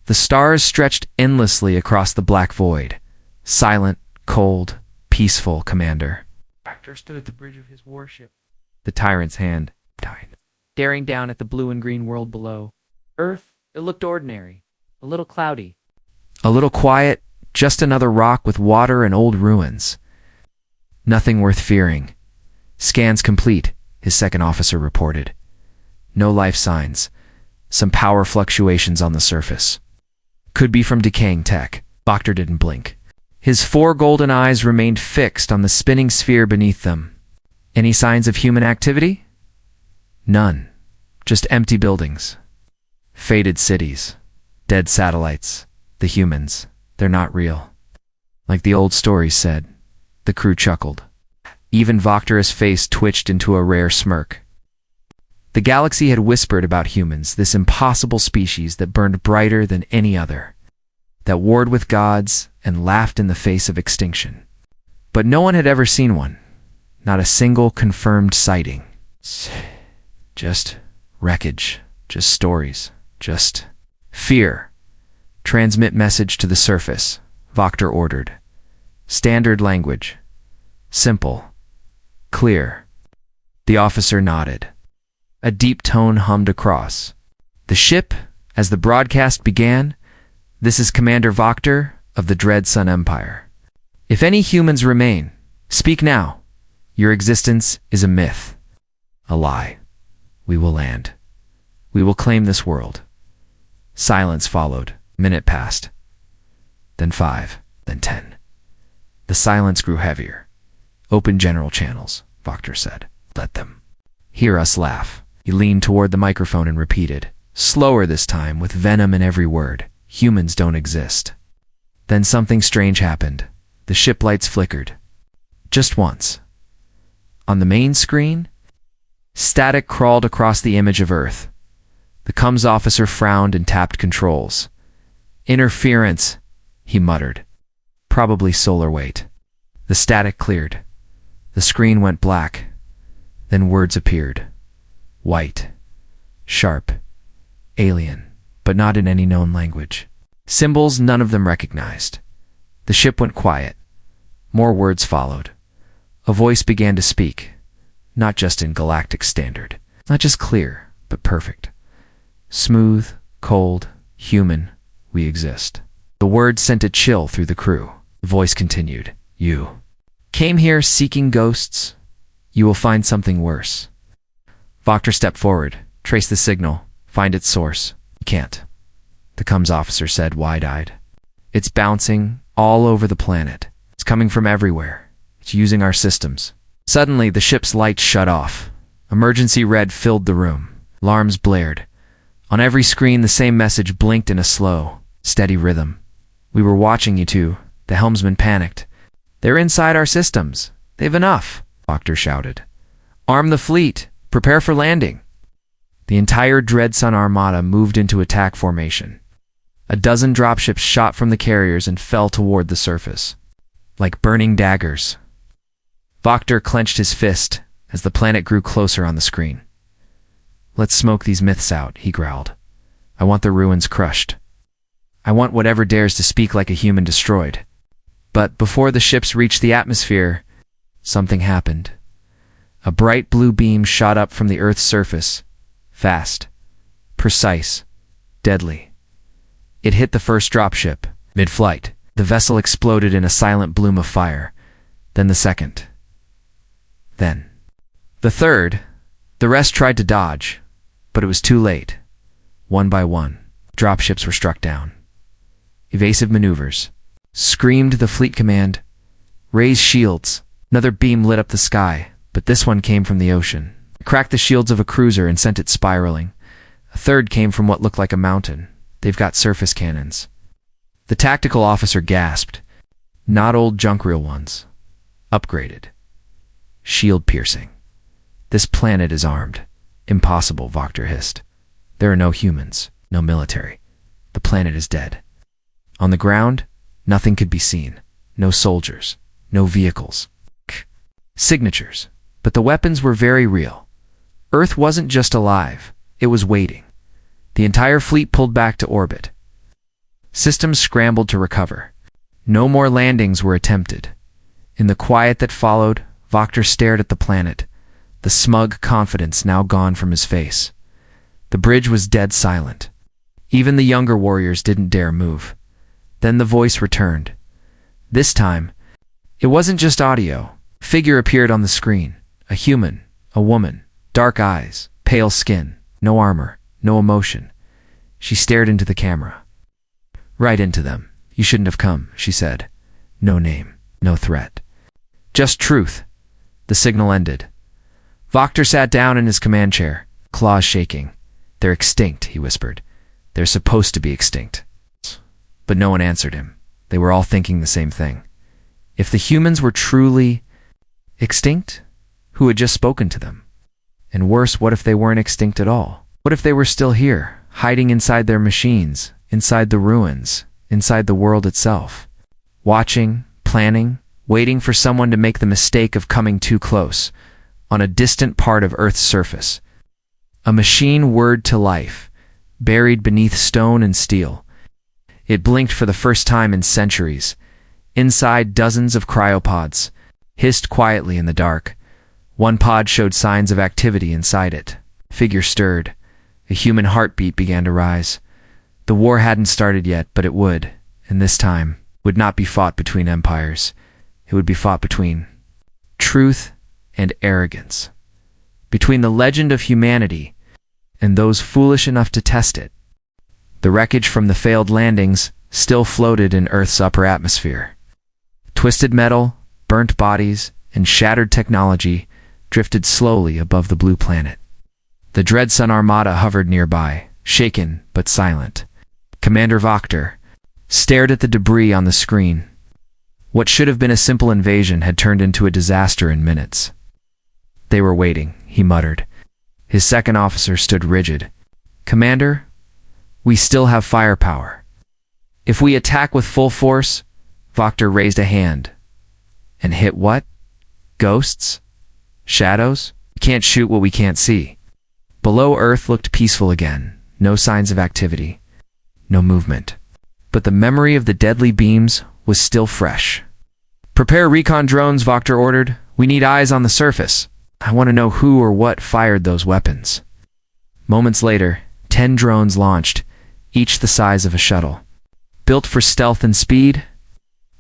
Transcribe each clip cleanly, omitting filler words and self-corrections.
The stars stretched endlessly across the black void. Silent, cold, peaceful, Commander. Vector stood at the bridge of his warship, The tyrant's hand tied. staring down at the blue and green world below. Earth, it looked ordinary, a little cloudy. A little quiet, just another rock with water and old ruins. Nothing worth fearing. Scans complete, his second officer reported. No life signs. Some power fluctuations on the surface. Could be from decaying tech. Boktor didn't blink. His 4 golden eyes remained fixed on the spinning sphere beneath them. Any signs of human activity? None. Just empty buildings. Faded cities. Dead satellites. The humans. They're not real. Like the old stories said. The crew chuckled. Even Voktor's face twitched into a rare smirk. The galaxy had whispered about humans, this impossible species that burned brighter than any other, that warred with gods and laughed in the face of extinction. But no one had ever seen one. Not a single confirmed sighting. Just wreckage. Just stories. Just fear. Transmit message to the surface, Voktor ordered. Standard language. Simple. Clear. The officer nodded. A deep tone hummed across. The ship, as the broadcast began, "This is Commander Voktor of the Dread Sun Empire. If any humans remain, speak now. Your existence is a myth. A lie. We will land. We will claim this world." Silence followed. Minute passed. Then 5. Then 10. The silence grew heavier. "Open general channels," Voktor said. "Let them hear us laugh." He leaned toward the microphone and repeated, slower this time, with venom in every word, "Humans don't exist." Then something strange happened. The ship lights flickered. Just once. On the main screen, static crawled across the image of Earth. The comms officer frowned and tapped controls. "Interference," he muttered. "Probably solar weight." The static cleared. The screen went black. Then words appeared. White. Sharp. Alien. But not in any known language. Symbols none of them recognized. The ship went quiet. More words followed. A voice began to speak. Not just in galactic standard. Not just clear, but perfect. Smooth, cold, human, we exist. The words sent a chill through the crew. The voice continued. "You came here seeking ghosts. You will find something worse." Voktor stepped forward, traced the signal, find its source. "You can't," the comms officer said, wide-eyed. "It's bouncing all over the planet. It's coming from everywhere. It's using our systems." Suddenly, the ship's lights shut off. Emergency red filled the room. Alarms blared. On every screen, the same message blinked in a slow, steady rhythm. "We were watching you two." The helmsman panicked. "They're inside our systems. They've enough," Voktor shouted. "Arm the fleet. Prepare for landing." The entire Dread Sun Armada moved into attack formation. A dozen dropships shot from the carriers and fell toward the surface. Like burning daggers. Voktor clenched his fist as the planet grew closer on the screen. "Let's smoke these myths out," he growled. "I want the ruins crushed. I want whatever dares to speak like a human destroyed." But before the ships reached the atmosphere, something happened. A bright blue beam shot up from the Earth's surface. Fast. Precise. Deadly. It hit the first dropship. Mid-flight, the vessel exploded in a silent bloom of fire. Then the second. Then the third. The rest tried to dodge, but it was too late. One by one, dropships were struck down. "Evasive maneuvers," screamed the fleet command. "Raise shields." Another beam lit up the sky, but this one came from the ocean. It cracked the shields of a cruiser and sent it spiraling. A third came from what looked like a mountain. "They've got surface cannons." The tactical officer gasped. "Not old junk reel ones. Upgraded. Shield piercing. This planet is armed." "Impossible," Voktor hissed. "There are no humans, no military. The planet is dead." On the ground, nothing could be seen. No soldiers, no vehicles. Signatures. But the weapons were very real. Earth wasn't just alive, it was waiting. The entire fleet pulled back to orbit. Systems scrambled to recover. No more landings were attempted. In the quiet that followed, Wachter stared at the planet, the smug confidence now gone from his face. The bridge was dead silent. Even the younger warriors didn't dare move. Then the voice returned. This time, it wasn't just audio. A figure appeared on the screen. A human, a woman, dark eyes, pale skin, no armor, no emotion. She stared into the camera. Right into them. You shouldn't have come, she said. No name, no threat. Just truth. The signal ended. Wachter sat down in his command chair, claws shaking. They're extinct, he whispered. They're supposed to be extinct. But no one answered him. They were all thinking the same thing. If the humans were truly extinct, who had just spoken to them? And worse, what if they weren't extinct at all? What if they were still here, hiding inside their machines, inside the ruins, inside the world itself? Watching, planning, waiting for someone to make the mistake of coming too close, on a distant part of Earth's surface. A machine whirred to life, buried beneath stone and steel. It blinked for the first time in centuries. Inside, dozens of cryopods hissed quietly in the dark. One pod showed signs of activity inside it. Figure stirred. A human heartbeat began to rise. The war hadn't started yet, but it would, and this time would not be fought between empires. It would be fought between truth and arrogance, between the legend of humanity and those foolish enough to test it. The wreckage from the failed landings still floated in Earth's upper atmosphere. Twisted metal, burnt bodies, and shattered technology drifted slowly above the blue planet. The Dread Sun Armada hovered nearby, shaken but silent. Commander Wachter stared at the debris on the screen. What should have been a simple invasion had turned into a disaster in minutes. They were waiting, he muttered. His second officer stood rigid. Commander, we still have firepower. If we attack with full force, Wachter raised a hand. And hit what? Ghosts? Shadows? We can't shoot what we can't see. Below Earth looked peaceful again. No signs of activity. No movement. But the memory of the deadly beams was still fresh. Prepare recon drones, Wachter ordered. We need eyes on the surface. I want to know who or what fired those weapons. Moments later, 10 drones launched, each the size of a shuttle. Built for stealth and speed,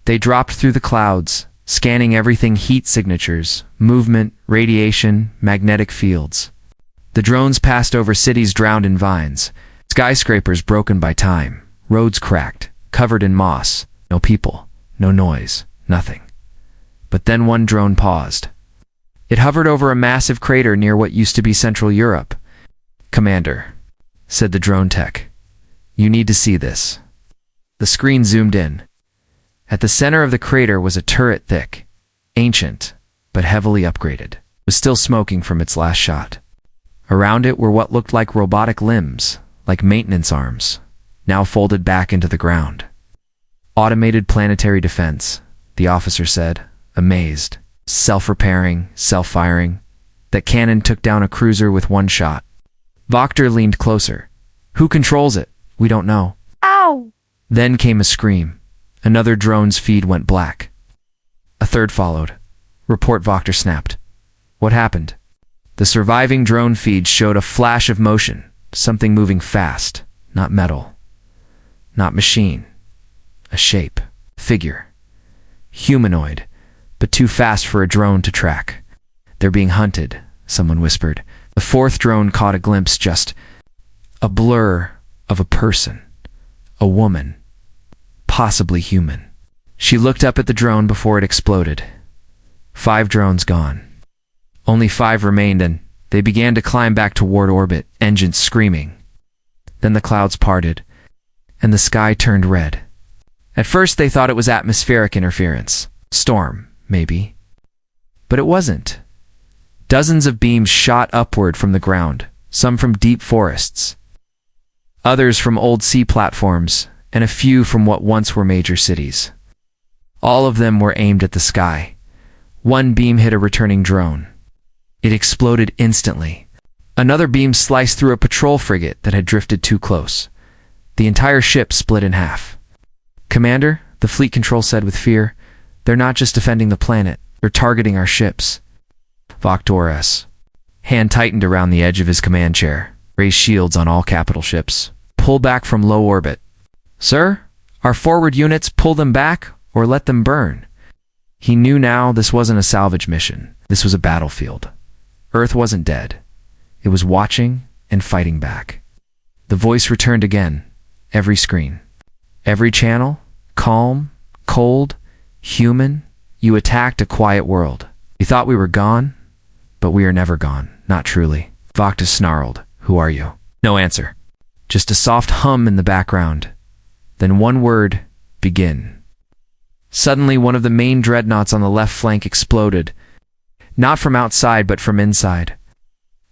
they dropped through the clouds, scanning everything: heat signatures, movement, radiation, magnetic fields. The drones passed over cities drowned in vines, skyscrapers broken by time, roads cracked, covered in moss. No people, no noise, nothing. But then one drone paused. It hovered over a massive crater near what used to be Central Europe. Commander, said the drone tech, you need to see this. The screen zoomed in. At the center of the crater was a turret thick, ancient, but heavily upgraded. It was still smoking from its last shot. Around it were what looked like robotic limbs, like maintenance arms, now folded back into the ground. Automated planetary defense, the officer said, amazed. Self-repairing, self-firing. That cannon took down a cruiser with one shot. Wachter leaned closer. Who controls it? We don't know. Ow! Then came a scream. Another drone's feed went black. A third followed. Report, Wachter snapped. What happened? The surviving drone feed showed a flash of motion, something moving fast, not metal, not machine. A shape, figure, humanoid, but too fast for a drone to track. They're being hunted, someone whispered. The fourth drone caught a glimpse, just a blur of a person, a woman, possibly human. She looked up at the drone before it exploded. 5 drones gone. Only 5 remained, and they began to climb back toward orbit, engines screaming. Then the clouds parted, and the sky turned red. At first they thought it was atmospheric interference. Storm, maybe. But it wasn't. Dozens of beams shot upward from the ground, some from deep forests, others from old sea platforms, and a few from what once were major cities. All of them were aimed at the sky. One beam hit a returning drone. It exploded instantly. Another beam sliced through a patrol frigate that had drifted too close. The entire ship split in half. Commander, the fleet control said with fear, they're not just defending the planet, they're targeting our ships. Voctor's hand tightened around the edge of his command chair, raised shields on all capital ships. Pull back from low orbit. Sir, our forward units, pull them back or let them burn. He knew now this wasn't a salvage mission. This was a battlefield. Earth wasn't dead. It was watching and fighting back. The voice returned again. Every screen. Every channel. Calm. Cold. Human. You attacked a quiet world. You thought we were gone? But we are never gone. Not truly. Voctus snarled. Who are you? No answer. Just a soft hum in the background. Then one word. Begin. Suddenly, one of the main dreadnoughts on the left flank exploded. Not from outside, but from inside.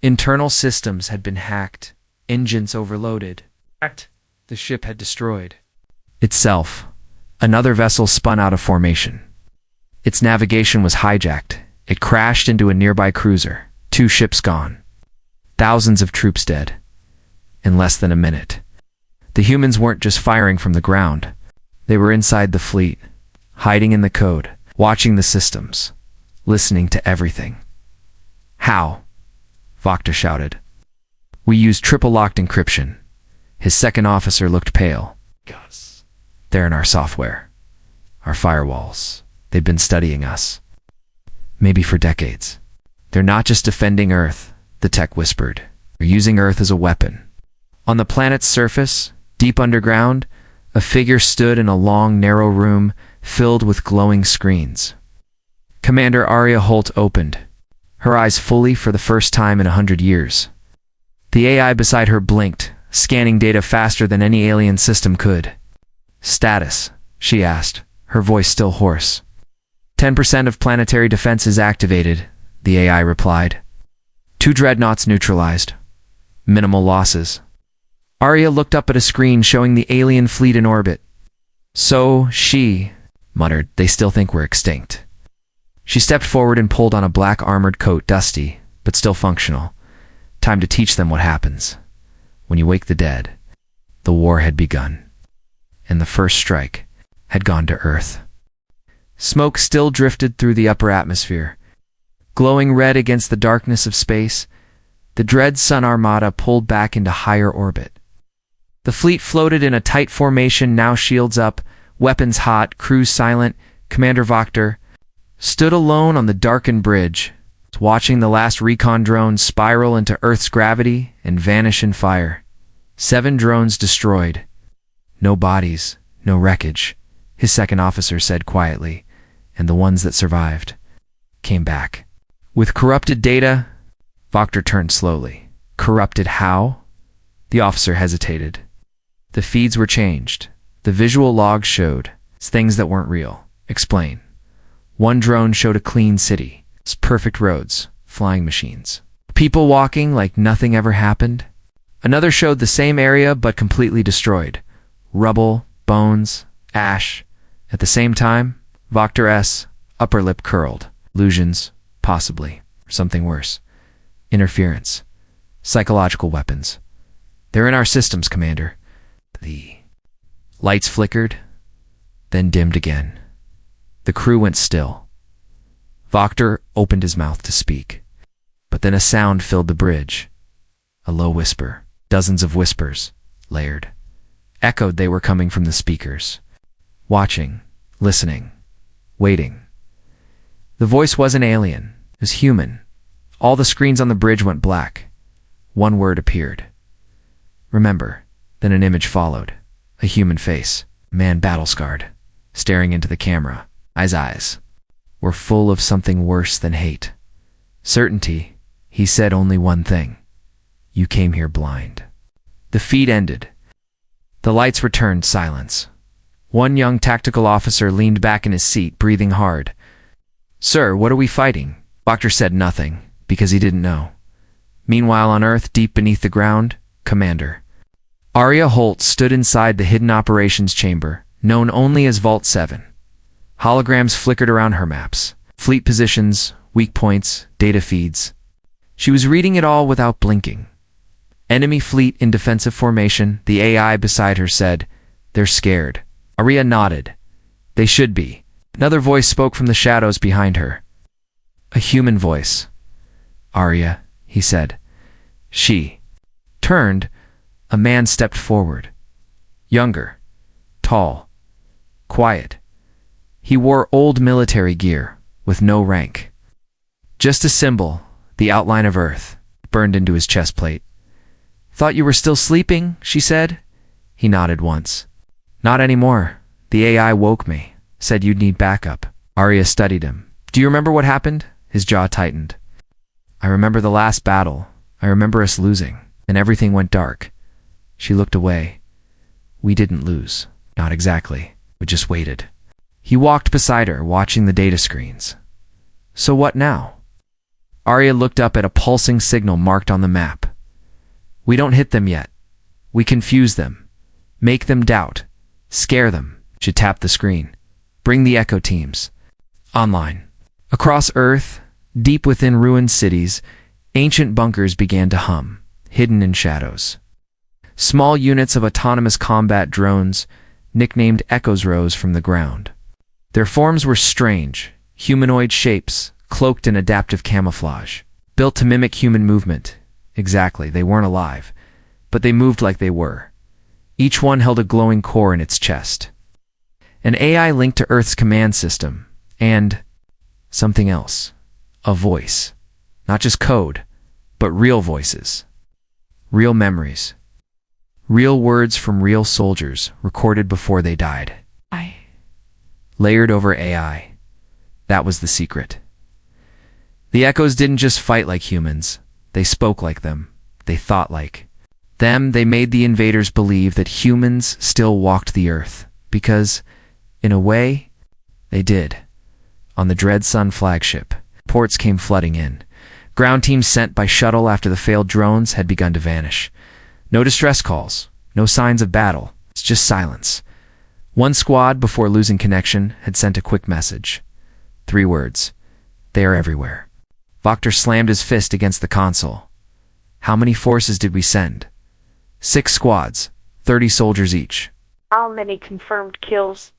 Internal systems had been hacked. Engines overloaded. The ship had destroyed itself. Another vessel spun out of formation. Its navigation was hijacked. It crashed into a nearby cruiser. 2 ships gone. Thousands of troops dead. In less than a minute. The humans weren't just firing from the ground. They were inside the fleet, hiding in the code, watching the systems, listening to everything. How? Voctor shouted. We used triple-locked encryption. His second officer looked pale. They're in our software. Our firewalls. They've been studying us. Maybe for decades. They're not just defending Earth, the tech whispered. They're using Earth as a weapon. On the planet's surface, deep underground, a figure stood in a long, narrow room filled with glowing screens. Commander Arya Holt opened, her eyes fully for the first time in 100 years. The AI beside her blinked, scanning data faster than any alien system could. Status, she asked, her voice still hoarse. 10% of planetary defenses activated, the AI replied. 2 dreadnoughts neutralized. Minimal losses. Arya looked up at a screen showing the alien fleet in orbit. So, she muttered, they still think we're extinct. She stepped forward and pulled on a black armored coat, dusty, but still functional. Time to teach them what happens. When you wake the dead, the war had begun. And the first strike had gone to Earth. Smoke still drifted through the upper atmosphere. Glowing red against the darkness of space, the dread Sun Armada pulled back into higher orbit. The fleet floated in a tight formation, now shields up, weapons hot, crews silent. Commander Voctor stood alone on the darkened bridge, watching the last recon drone spiral into Earth's gravity and vanish in fire. 7 drones destroyed. No bodies, no wreckage, his second officer said quietly, and the ones that survived came back. With corrupted data, Voctor turned slowly. Corrupted how? The officer hesitated. The feeds were changed. The visual logs showed things that weren't real. Explain. One drone showed a clean city, perfect roads, flying machines. People walking like nothing ever happened. Another showed the same area but completely destroyed. Rubble, bones, ash. At the same time, Voctor's upper lip curled. Illusions, possibly, or something worse. Interference. Psychological weapons. They're in our systems, Commander. The lights flickered, then dimmed again. The crew went still. Voctor opened his mouth to speak, but then a sound filled the bridge. A low whisper. Dozens of whispers, layered. Echoed, they were coming from the speakers. Watching, listening, waiting. The voice wasn't alien. It was human. All the screens on the bridge went black. One word appeared. Remember. Then an image followed. A human face. A man battle-scarred. Staring into the camera. His eyes were full of something worse than hate. Certainty. He said only one thing. You came here blind. The feed ended. The lights returned. Silence. One young tactical officer leaned back in his seat, breathing hard. Sir, what are we fighting? Voctor said nothing, because he didn't know. Meanwhile on Earth, deep beneath the ground, Commander Arya Holt stood inside the hidden operations chamber, known only as Vault 7. Holograms flickered around her maps. Fleet positions, weak points, data feeds. She was reading it all without blinking. Enemy fleet in defensive formation, the AI beside her said, they're scared. Arya nodded. They should be. Another voice spoke from the shadows behind her. A human voice. Arya, he said. She turned. A man stepped forward. Younger. Tall. Quiet. He wore old military gear, with no rank. Just a symbol, the outline of Earth, burned into his chest plate. Thought you were still sleeping, she said. He nodded once. Not anymore. The AI woke me. Said you'd need backup. Arya studied him. Do you remember what happened? His jaw tightened. I remember the last battle. I remember us losing. And everything went dark. She looked away. We didn't lose. Not exactly. We just waited. He walked beside her, watching the data screens. So what now? Arya looked up at a pulsing signal marked on the map. We don't hit them yet. We confuse them. Make them doubt. Scare them. She tapped the screen. Bring the Echo teams. Online. Across Earth, deep within ruined cities, ancient bunkers began to hum, hidden in shadows. Small units of autonomous combat drones, nicknamed Echoes, rose from the ground. Their forms were strange, humanoid shapes, cloaked in adaptive camouflage, built to mimic human movement. Exactly, they weren't alive, but they moved like they were. Each one held a glowing core in its chest. An AI linked to Earth's command system, and something else. A voice. Not just code, but real voices. Real memories. Real words from real soldiers, recorded before they died. Layered over AI. That was the secret. The Echoes didn't just fight like humans. They spoke like them. They thought like them. They made the invaders believe that humans still walked the Earth. Because, in a way, they did. On the Dread Sun flagship, ports came flooding in. Ground teams sent by shuttle after the failed drones had begun to vanish. No distress calls. No signs of battle. It's just silence. One squad, before losing connection, had sent a quick message. 3 words. They are everywhere. Vokter slammed his fist against the console. How many forces did we send? 6 squads, 30 soldiers each. How many confirmed kills?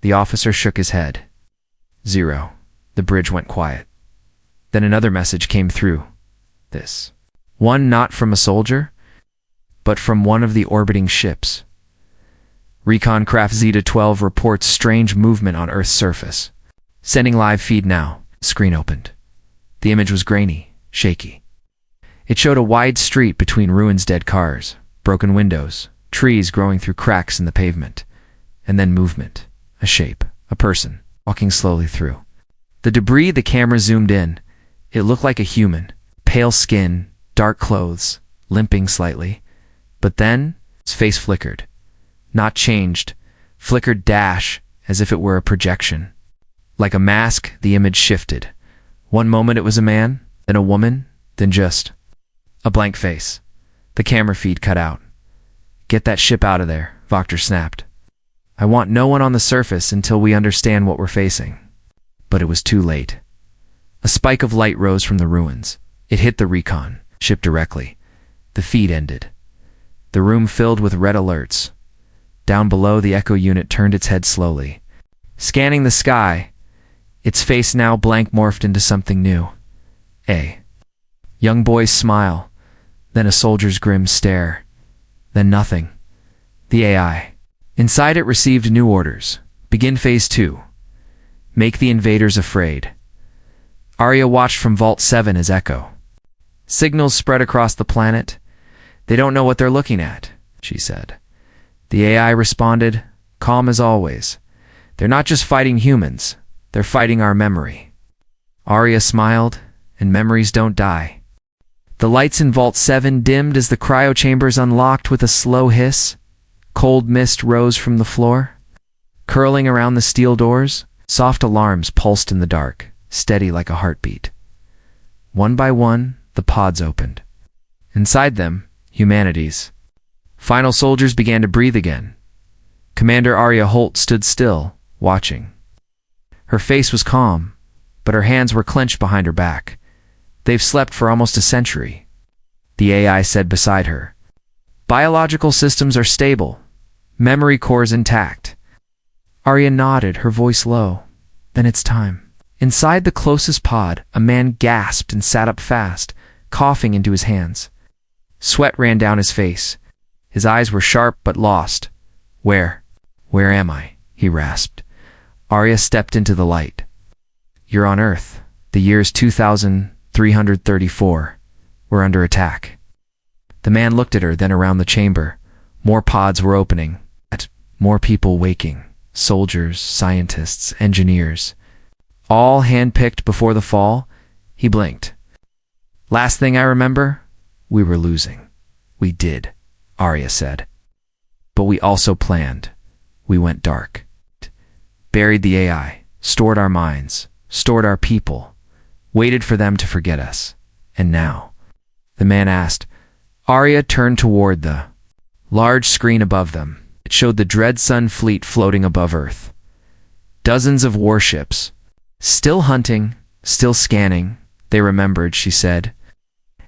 The officer shook his head. 0. The bridge went quiet. Then another message came through. This. One not from a soldier, but from one of the orbiting ships. Recon Craft Zeta-12 reports strange movement on Earth's surface. Sending live feed now. Screen opened. The image was grainy, shaky. It showed a wide street between ruins, dead cars, broken windows, trees growing through cracks in the pavement, and then movement, a shape, a person, walking slowly through. The debris, the camera zoomed in. It looked like a human, pale skin, dark clothes, limping slightly. But then, its face flickered. Not changed, flickered dash, as if it were a projection. Like a mask, the image shifted. One moment it was a man, then a woman, then just a blank face. The camera feed cut out. Get that ship out of there, Vokter snapped. I want no one on the surface until we understand what we're facing. But it was too late. A spike of light rose from the ruins. It hit the recon ship directly. The feed ended. The room filled with red alerts. Down below, the Echo unit turned its head slowly. Scanning the sky, its face now blank morphed into something new. A young boy's smile, then a soldier's grim stare, then nothing. The AI. Inside it received new orders. Begin Phase 2. Make the invaders afraid. Arya watched from Vault 7 as Echo. Signals spread across the planet. They don't know what they're looking at, she said. The AI responded, calm as always. They're not just fighting humans. They're fighting our memory. Arya smiled, and memories don't die. The lights in Vault 7 dimmed as the cryo chambers unlocked with a slow hiss. Cold mist rose from the floor. Curling around the steel doors, soft alarms pulsed in the dark, steady like a heartbeat. One by one, the pods opened. Inside them, humanities. Final soldiers began to breathe again. Commander Arya Holt stood still, watching. Her face was calm, but her hands were clenched behind her back. They've slept for almost a century. The AI said beside her. Biological systems are stable. Memory cores intact. Arya nodded, her voice low. Then it's time. Inside the closest pod, a man gasped and sat up fast, coughing into his hands. Sweat ran down his face. His eyes were sharp but lost. Where am I? He rasped. Arya stepped into the light. You're on Earth. The year's 2334. We're under attack. The man looked at her, then around the chamber. More pods were opening. More people waking. Soldiers, scientists, engineers. All handpicked before the fall. He blinked. Last thing I remember, we were losing. We did, Arya said. But we also planned. We went dark. Buried the AI, stored our minds, stored our people, waited for them to forget us. And now, the man asked. Arya turned toward the large screen above them. It showed the Dread Sun fleet floating above Earth. Dozens of warships. Still hunting, still scanning, they remembered, she said.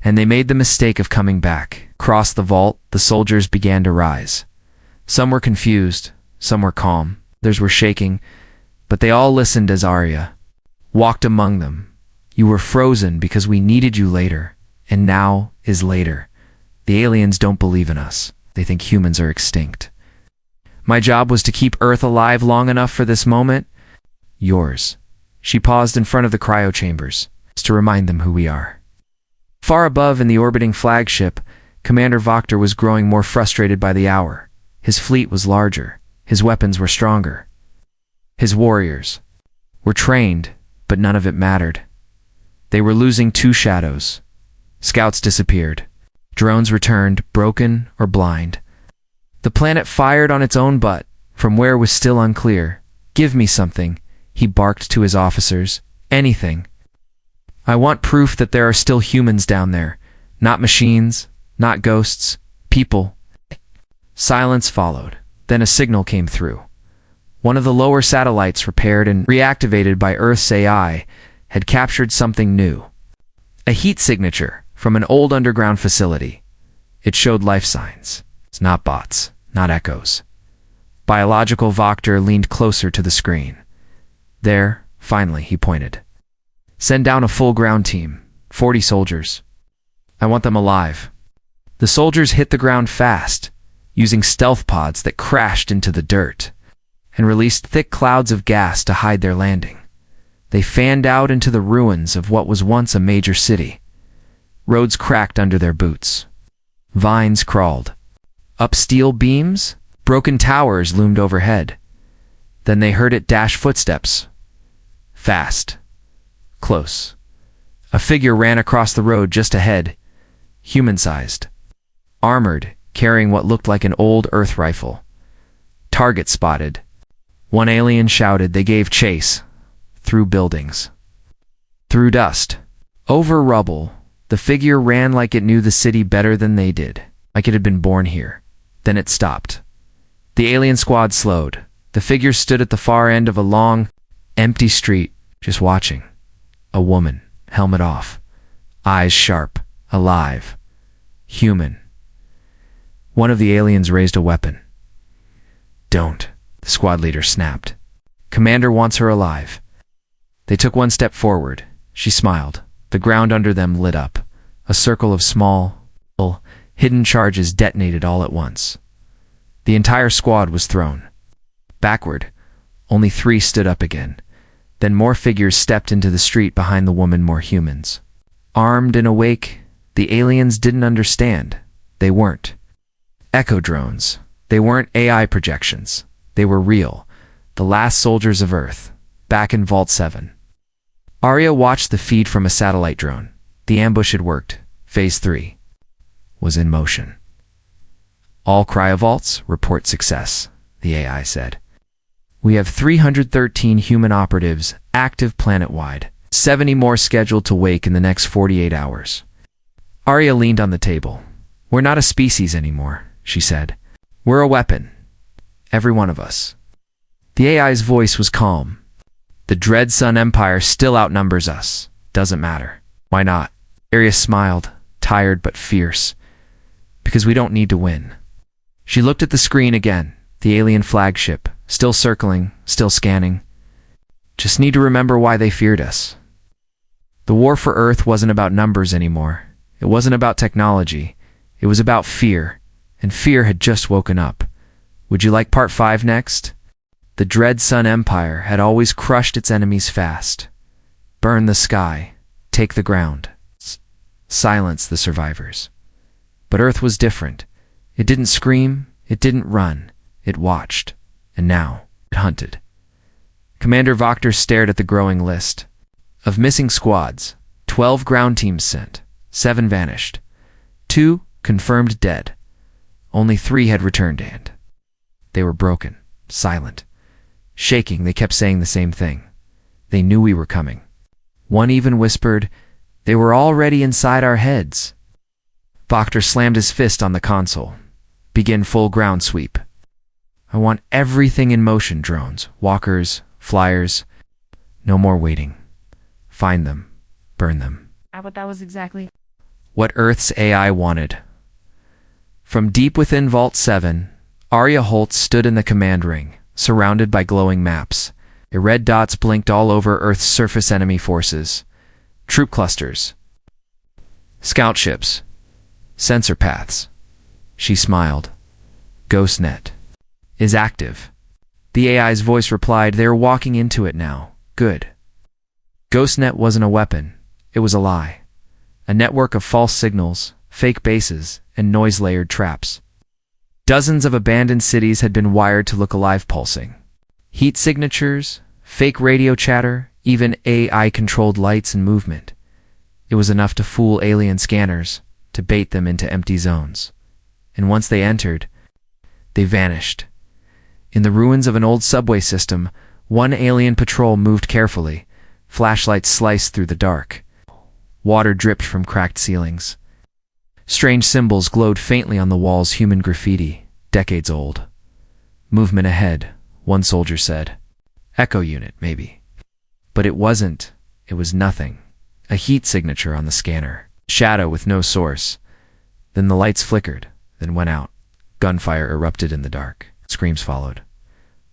And they made the mistake of coming back. Across the vault, the soldiers began to rise. Some were confused, some were calm, others were shaking, but they all listened as Arya walked among them. You were frozen because we needed you later, and now is later. The aliens don't believe in us. They think humans are extinct. My job was to keep Earth alive long enough for this moment. Yours. She paused in front of the cryo chambers, to remind them who we are. Far above in the orbiting flagship, Commander Vokter was growing more frustrated by the hour. His fleet was larger. His weapons were stronger. His warriors were trained, but none of it mattered. They were losing two shadows. Scouts disappeared. Drones returned, broken or blind. The planet fired on its own butt, from where was still unclear. Give me something, he barked to his officers. Anything. I want proof that there are still humans down there. Not machines, not ghosts, people. Silence followed. Then a signal came through. One of the lower satellites, repaired and reactivated by Earth's AI, had captured something new. A heat signature from an old underground facility. It showed life signs. It's not bots, not echoes. Biological Vokter leaned closer to the screen. There, finally, he pointed. Send down a full ground team, 40 soldiers. I want them alive. The soldiers hit the ground fast, using stealth pods that crashed into the dirt and released thick clouds of gas to hide their landing. They fanned out into the ruins of what was once a major city. Roads cracked under their boots. Vines crawled. Up steel beams, broken towers loomed overhead. Then they heard it dash footsteps. Fast. Close. A figure ran across the road just ahead, human-sized. Armored, carrying what looked like an old Earth rifle. Target spotted. One alien shouted. They gave chase. Through buildings. Through dust. Over rubble. The figure ran like it knew the city better than they did, like it had been born here. Then it stopped. The alien squad slowed. The figure stood at the far end of a long, empty street, just watching. A woman, helmet off. Eyes sharp, alive. Human. One of the aliens raised a weapon. Don't, the squad leader snapped. Commander wants her alive. They took one step forward. She smiled. The ground under them lit up. A circle of small, hidden charges detonated all at once. The entire squad was thrown. Backward. Only 3 stood up again. Then more figures stepped into the street behind the woman, more humans. Armed and awake, the aliens didn't understand. They weren't echo drones. They weren't AI projections. They were real. The last soldiers of Earth, back in Vault 7. Arya watched the feed from a satellite drone. The ambush had worked. Phase 3 was in motion. All cryovaults report success, the AI said. We have 313 human operatives active planet-wide, 70 more scheduled to wake in the next 48 hours. Arya leaned on the table. We're not a species anymore, she said. We're a weapon. Every one of us. The AI's voice was calm. The Dread Sun Empire still outnumbers us. Doesn't matter. Why not? Arya smiled, tired but fierce. Because we don't need to win. She looked at the screen again. The alien flagship, Still circling, still scanning. Just need to remember why they feared us. The war for Earth wasn't about numbers anymore. It wasn't about technology. It was about fear, and fear had just woken up. Would you like part 5 next? The Dread Sun Empire had always crushed its enemies fast. Burn the sky, take the ground, silence the survivors. But Earth was different. It didn't scream, it didn't run, it watched, and now it hunted. Commander Wachter stared at the growing list. Of missing squads, 12 ground teams sent, 7 vanished. 2 confirmed dead. Only 3 had returned, and they were broken, silent. Shaking, they kept saying the same thing. They knew we were coming. One even whispered, "They were already inside our heads." Wachter slammed his fist on the console. "Begin full ground sweep. I want everything in motion, drones, walkers, flyers. No more waiting. Find them. Burn them." But that was exactly What Earth's AI wanted. From deep within Vault 7, Arya Holt stood in the command ring, surrounded by glowing maps. Red dots blinked all over Earth's surface enemy forces. Troop clusters. Scout ships. Sensor paths. She smiled. GhostNet is active. The AI's voice replied, "They are walking into it now. Good." GhostNet wasn't a weapon. It was a lie. A network of false signals, fake bases, and noise-layered traps. Dozens of abandoned cities had been wired to look alive, pulsing. Heat signatures, fake radio chatter, even AI-controlled lights and movement. It was enough to fool alien scanners, to bait them into empty zones. And once they entered, they vanished. In the ruins of an old subway system, one alien patrol moved carefully. Flashlights sliced through the dark. Water dripped from cracked ceilings. Strange symbols glowed faintly on the walls, human graffiti, decades old. "Movement ahead," one soldier said. "Echo unit, maybe." But it wasn't. It was nothing. A heat signature on the scanner. Shadow with no source. Then the lights flickered, then went out. Gunfire erupted in the dark. Screams followed.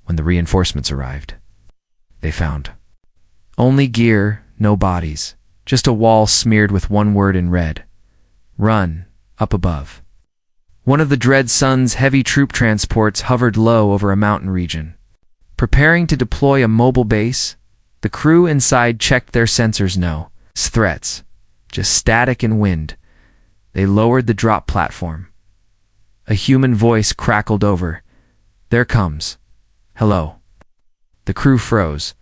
When the reinforcements arrived, they found only gear, no bodies. Just a wall smeared with one word in red. "Run," up above. One of the Dread Sun's heavy troop transports hovered low over a mountain region. Preparing to deploy a mobile base, the crew inside checked their sensors. No threats, just static and wind. They lowered the drop platform. A human voice crackled over. "There comes. Hello." The crew froze.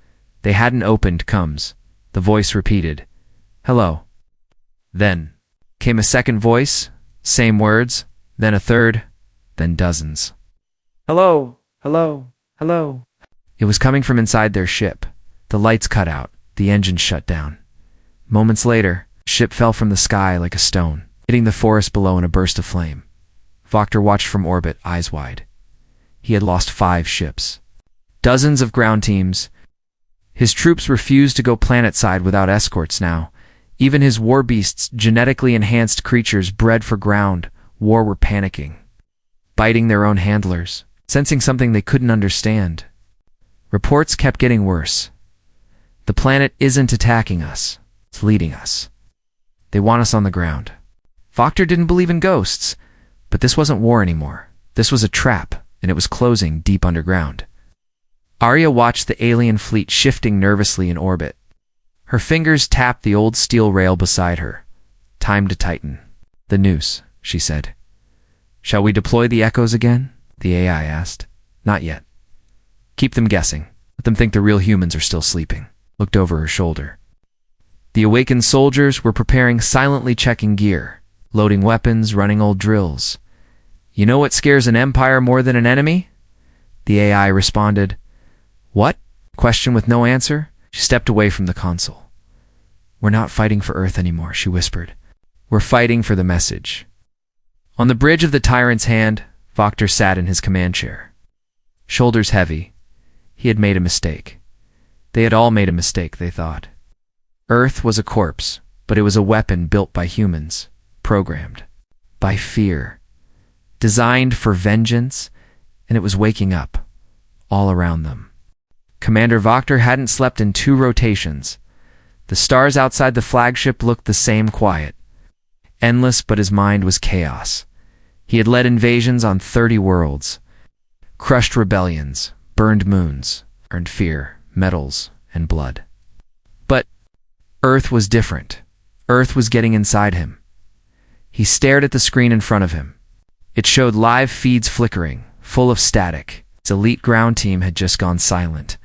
They hadn't opened comms. The voice repeated, "Hello." Then came a second voice, same words, then a third, then dozens. hello, hello, hello. It was coming from inside their ship. The lights cut out, the engines shut down. Moments later, the ship fell from the sky like a stone, hitting the forest below in a burst of flame. Wachter watched from orbit, eyes wide. He had lost 5 ships. Dozens of ground teams. His troops refused to go planet-side without escorts now. Even his war beasts, genetically enhanced creatures bred for ground, war, were panicking. Biting their own handlers, sensing something they couldn't understand. Reports kept getting worse. The planet isn't attacking us. It's leading us. They want us on the ground. Wachter didn't believe in ghosts, but this wasn't war anymore. This was a trap, and it was closing deep underground. Arya watched the alien fleet shifting nervously in orbit. Her fingers tapped the old steel rail beside her. Time to tighten. "The noose," she said. "Shall we deploy the echoes again?" the AI asked. "Not yet. Keep them guessing. Let them think the real humans are still sleeping." Looked over her shoulder. The awakened soldiers were preparing, silently checking gear, loading weapons, running old drills. "You know what scares an empire more than an enemy?" The AI responded. "What?" Question with no answer. She stepped away from the console. "We're not fighting for Earth anymore," she whispered. "We're fighting for the message." On the bridge of the Tyrant's Hand, Wachter sat in his command chair. Shoulders heavy. He had made a mistake. They had all made a mistake, they thought. Earth was a corpse, but it was a weapon built by humans, programmed by fear, designed for vengeance, and it was waking up. all around them. Commander Wachter hadn't slept in 2 rotations. The stars outside the flagship looked the same, quiet, endless, but his mind was chaos. He had led invasions on 30 worlds, crushed rebellions, burned moons, earned fear, medals, and blood. But Earth was different. Earth was getting inside him. He stared at the screen in front of him. It showed live feeds flickering, full of static. Its elite ground team had just gone silent.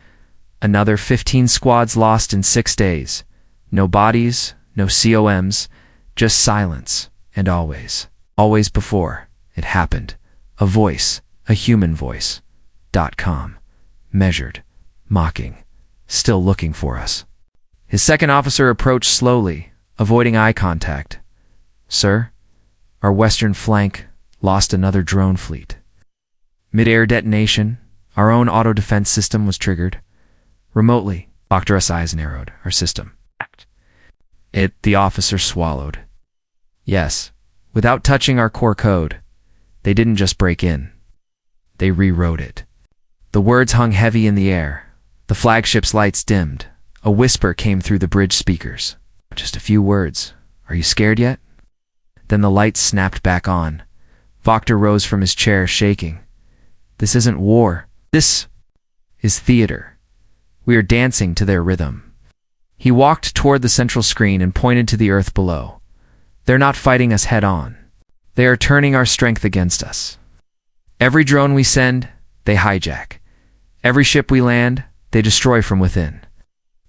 Another 15 squads lost in 6 days. No bodies, no COMs, just silence. And always before it happened, a voice, a human voice. .com. Measured, mocking, still looking for us. His second officer approached slowly, avoiding eye contact. Sir, our western flank lost another drone fleet. Mid-air detonation, our own auto-defense system was triggered. Remotely, Wachter eyes narrowed. Our system. The officer swallowed. Yes, without touching our core code. They didn't just break in. They rewrote it. The words hung heavy in the air. The flagship's lights dimmed. A whisper came through the bridge speakers. Just a few words. Are you scared yet? Then the lights snapped back on. Wachter rose from his chair, shaking. This isn't war. This is theater. We are dancing to their rhythm. He walked toward the central screen and pointed to the Earth below. They're not fighting us head on. They are turning our strength against us. Every drone we send, they hijack. Every ship we land, they destroy from within.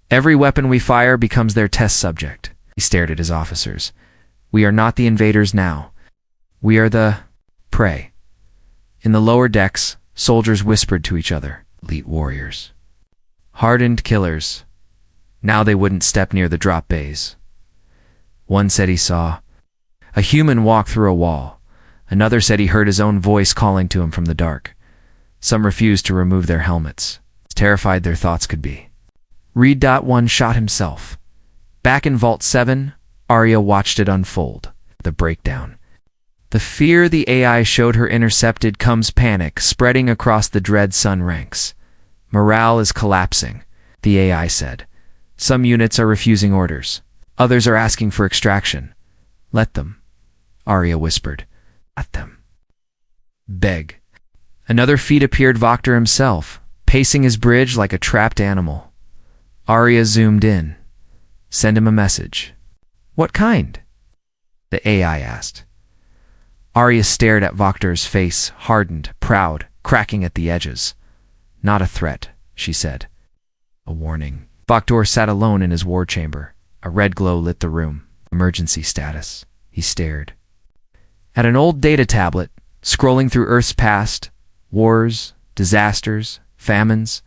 Every weapon we fire becomes their test subject. He stared at his officers. We are not the invaders now. We are the prey. In the lower decks, soldiers whispered to each other. Elite warriors. Hardened killers. Now they wouldn't step near the drop bays. One said he saw a human walk through a wall. Another said he heard his own voice calling to him from the dark. Some refused to remove their helmets, as terrified their thoughts could be. Reed.1 shot himself. Back in Vault 7, Arya watched it unfold. The breakdown. The fear the AI showed her intercepted comes panic spreading across the Dread Sun ranks. Morale is collapsing, the AI said. Some units are refusing orders. Others are asking for extraction. Let them, Arya whispered. Let them. Beg. Another feed appeared, Wachter himself, pacing his bridge like a trapped animal. Arya zoomed in. Send him a message. What kind? The AI asked. Arya stared at Wachter's face, hardened, proud, cracking at the edges. Not a threat, she said. A warning. Wachter sat alone in his war chamber. A red glow lit the room. Emergency status. He stared. At an old data tablet, scrolling through Earth's past, wars, disasters, famines.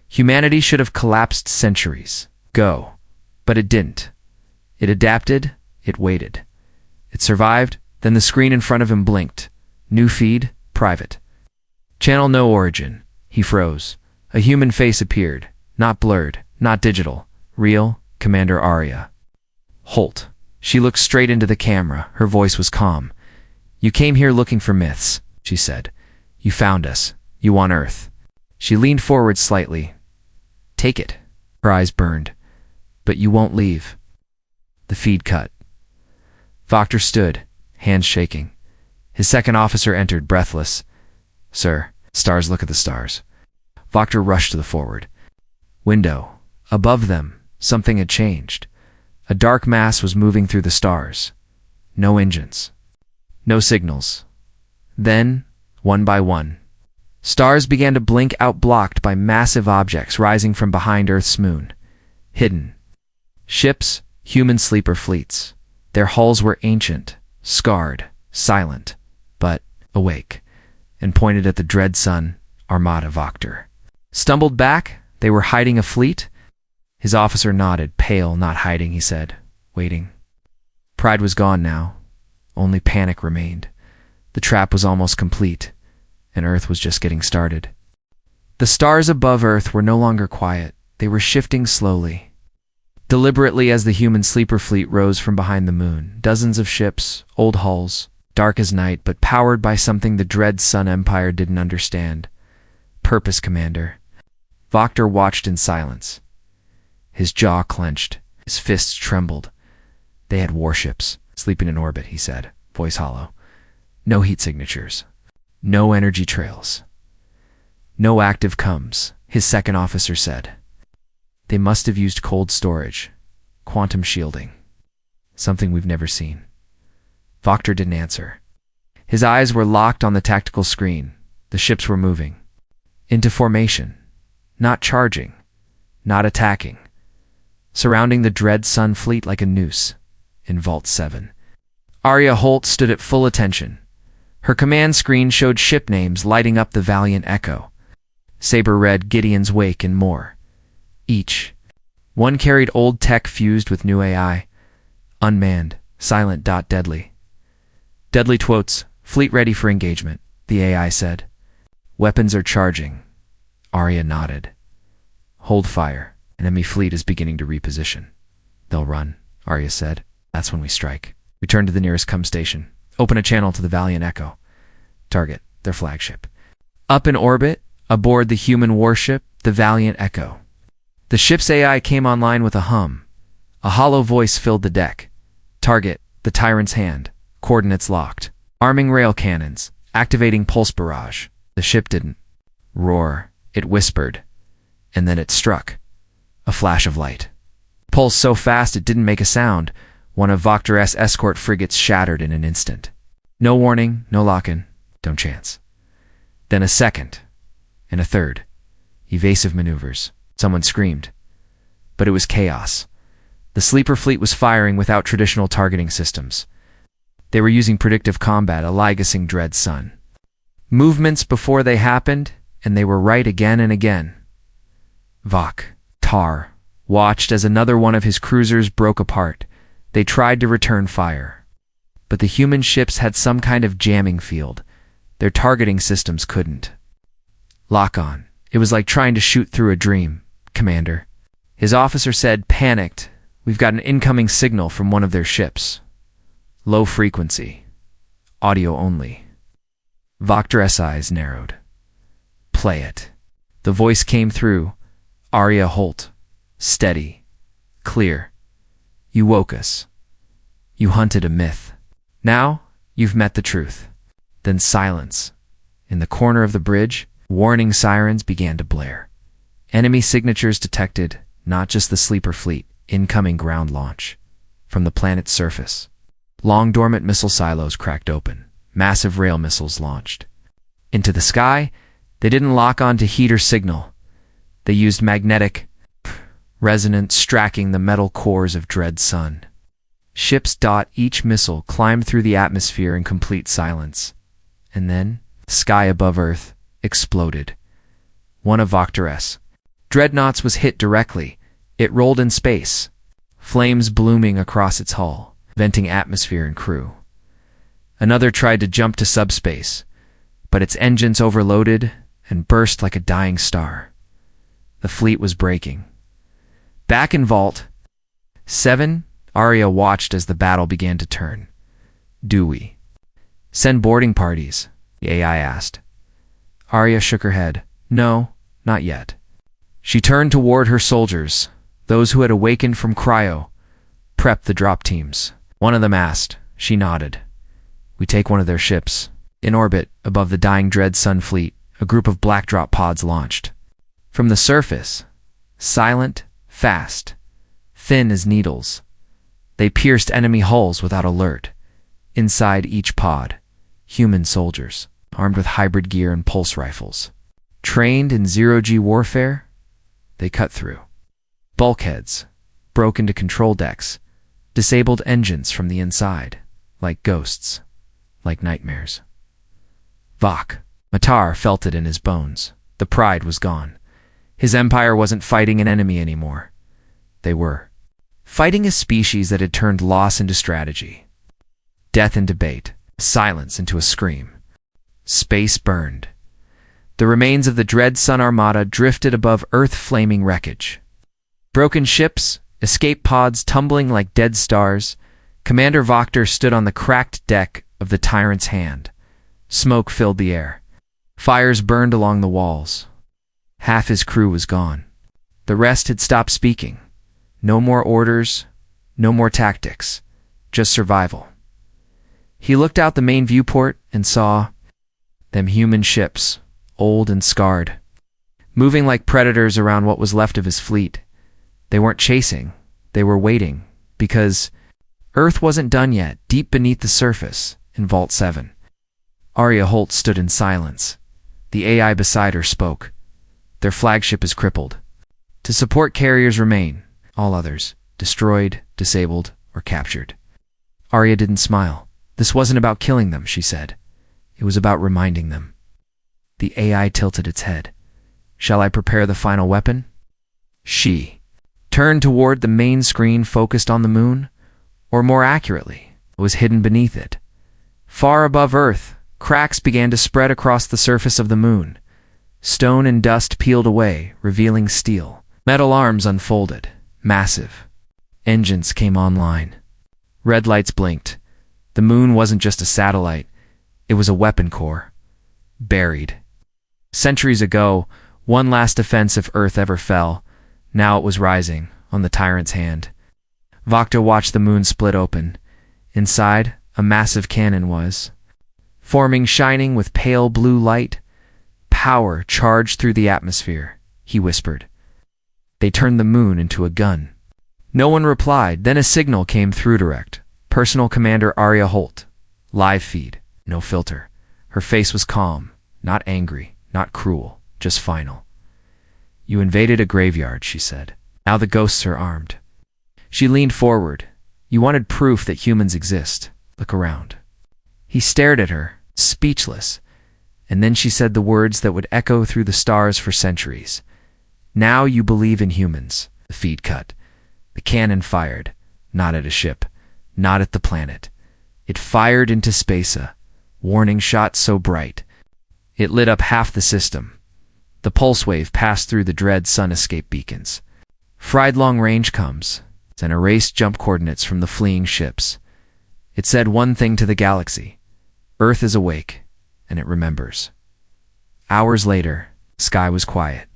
Humanity should have collapsed centuries ago, but it didn't. It adapted, it waited. It survived, then the screen in front of him blinked. New feed, private. Channel no origin. He froze. A human face appeared, not blurred, not digital. Real, Commander Arya. Holt. She looked straight into the camera. Her voice was calm. You came here looking for myths, she said. You found us. You want Earth. She leaned forward slightly. Take it. Her eyes burned. But you won't leave. The feed cut. Wachter stood, hands shaking. His second officer entered, breathless. Sir, stars, look at the stars. Wachter rushed to the forward. Window. Above them, something had changed. A dark mass was moving through the stars. No engines. No signals. Then, one by one, stars began to blink out, blocked by massive objects rising from behind Earth's moon. Hidden. Ships, human sleeper fleets. Their hulls were ancient, scarred, silent, but awake, and pointed at the Dread Sun Armada. Wachter stumbled back. They were hiding a fleet. His officer nodded, pale, not hiding, he said, waiting. Pride was gone now. Only panic remained. The trap was almost complete, and Earth was just getting started. The stars above Earth were no longer quiet. They were shifting slowly, deliberately, as the human sleeper fleet rose from behind the moon. Dozens of ships, old hulls, dark as night, but powered by something the Dread Sun Empire didn't understand. Purpose, Commander. Vokter watched in silence. His jaw clenched. His fists trembled. They had warships. Sleeping in orbit, he said, voice hollow. No heat signatures. No energy trails. No active comms, his second officer said. They must have used cold storage. Quantum shielding. Something we've never seen. Vokter didn't answer. His eyes were locked on the tactical screen. The ships were moving. Into formation. Not charging. Not attacking. Surrounding the Dread Sun fleet like a noose. In Vault 7. Arya Holt stood at full attention. Her command screen showed ship names lighting up the Valiant Echo. Saber Red, Gideon's Wake, and more. Each. One carried old tech fused with new AI. Unmanned, silent. Deadly. Deadly Twotes, fleet ready for engagement, the AI said. Weapons are charging. Arya nodded. Hold fire. Enemy fleet is beginning to reposition. They'll run, Arya said. That's when we strike. We turn to the nearest comm station. Open a channel to the Valiant Echo. Target their flagship. Up in orbit, aboard the human warship, the Valiant Echo. The ship's AI came online with a hum. A hollow voice filled the deck. Target, the Tyrant's Hand. Coordinates locked. Arming rail cannons. Activating pulse barrage. The ship didn't roar. It whispered. And then it struck. A flash of light. Pulse so fast it didn't make a sound. One of Vokter's escort frigates shattered in an instant. No warning, no lock-in. Don't chance. Then a second. And a third. Evasive maneuvers. Someone screamed. But it was chaos. The sleeper fleet was firing without traditional targeting systems. They were using predictive combat, aligasing Dread Sun. Movements before they happened, and they were right again and again. Tar watched as another one of his cruisers broke apart. They tried to return fire. But the human ships had some kind of jamming field. Their targeting systems couldn't. Lock on. It was like trying to shoot through a dream, Commander. His officer said, panicked. We've got an incoming signal from one of their ships. Low frequency. Audio only. Vokter's eyes narrowed. Play it. The voice came through. Arya Holt. Steady. Clear. You woke us. You hunted a myth. Now, you've met the truth. Then silence. In the corner of the bridge, warning sirens began to blare. Enemy signatures detected, not just the sleeper fleet, incoming ground launch. From the planet's surface. Long dormant missile silos cracked open. Massive rail missiles launched. Into the sky, they didn't lock on to heat or signal. They used magnetic resonance, striking the metal cores of Dread Sun. Ships. Each missile climbed through the atmosphere in complete silence. And then, sky above Earth exploded. One of Vokter's dreadnoughts was hit directly. It rolled in space, flames blooming across its hull, venting atmosphere and crew. Another tried to jump to subspace, but its engines overloaded and burst like a dying star. The fleet was breaking. Back in Vault 7, Arya watched as the battle began to turn. Do we send boarding parties? The AI asked. Arya shook her head. No, not yet. She turned toward her soldiers, those who had awakened from cryo. Prep the drop teams. One of them asked. She nodded. We take one of their ships. In orbit, above the dying Dread Sun fleet, a group of black drop pods launched. From the surface, silent, fast, thin as needles, they pierced enemy hulls without alert. Inside each pod, human soldiers, armed with hybrid gear and pulse rifles. Trained in zero-G warfare, they cut through. Bulkheads, broke into control decks, disabled engines from the inside, like ghosts, like nightmares. Matar felt it in his bones. The pride was gone. His empire wasn't fighting an enemy anymore. They were fighting a species that had turned loss into strategy. Death into bait, silence into a scream. Space burned. The remains of the Dread Sun Armada drifted above Earth-flaming wreckage. Broken ships, escape pods tumbling like dead stars. Commander Vokter stood on the cracked deck of the Tyrant's Hand. Smoke filled the air. Fires burned along the walls. Half his crew was gone. The rest had stopped speaking. No more orders, no more tactics, just survival. He looked out the main viewport and saw them human ships, old and scarred, moving like predators around what was left of his fleet. They weren't chasing, they were waiting, because Earth wasn't done yet. Deep beneath the surface, in Vault 7, Arya Holt stood in silence. The AI beside her spoke. Their flagship is crippled. To support carriers remain, all others, destroyed, disabled, or captured. Arya didn't smile. This wasn't about killing them, she said. It was about reminding them. The AI tilted its head. Shall I prepare the final weapon? She turned toward the main screen focused on the moon, or more accurately, was hidden beneath it. Far above Earth, cracks began to spread across the surface of the moon. Stone and dust peeled away, revealing steel. Metal arms unfolded, massive. Engines came online. Red lights blinked. The moon wasn't just a satellite, it was a weapon core. Buried. Centuries ago, one last defense if Earth ever fell. Now it was rising, on the tyrant's hand. Vakta watched the moon split open. Inside, a massive cannon was, forming, shining with pale blue light. Power charged through the atmosphere, he whispered. They turned the moon into a gun. No one replied. Then a signal came through direct. Personal Commander Arya Holt. Live feed, no filter. Her face was calm, not angry, not cruel, just final. You invaded a graveyard, she said. Now the ghosts are armed. She leaned forward. You wanted proof that humans exist. Look around. He stared at her, speechless, and then she said the words that would echo through the stars for centuries. Now you believe in humans. The feed cut. The cannon fired, not at a ship, not at the planet. It fired into space, a warning shot so bright. It lit up half the system. The pulse wave passed through the dread sun escape beacons. Fried long range comes, and erased jump coordinates from the fleeing ships. It said one thing to the galaxy. Earth is awake, and it remembers. Hours later, the sky was quiet.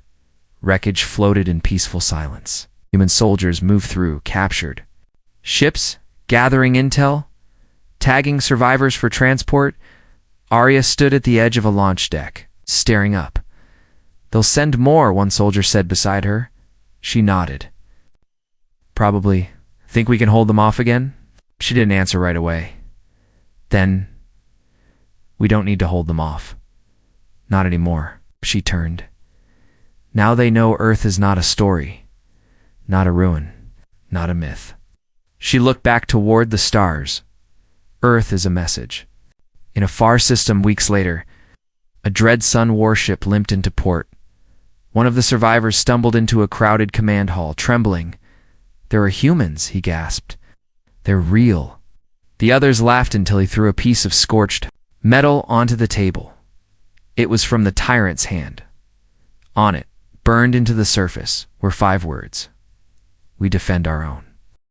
Wreckage floated in peaceful silence. Human soldiers moved through, captured. Ships, gathering intel, tagging survivors for transport. Arya stood at the edge of a launch deck, staring up. They'll send more, one soldier said beside her. She nodded. Probably. Think we can hold them off again? She didn't answer right away. Then, we don't need to hold them off. Not anymore. She turned. Now they know Earth is not a story, not a ruin, not a myth. She looked back toward the stars. Earth is a message. In a far system weeks later, a Dread Sun warship limped into port. One of the survivors stumbled into a crowded command hall, trembling. There are humans, he gasped. They're real. The others laughed until he threw a piece of scorched metal onto the table. It was from the tyrant's hand. On it, burned into the surface, were 5 words. We defend our own.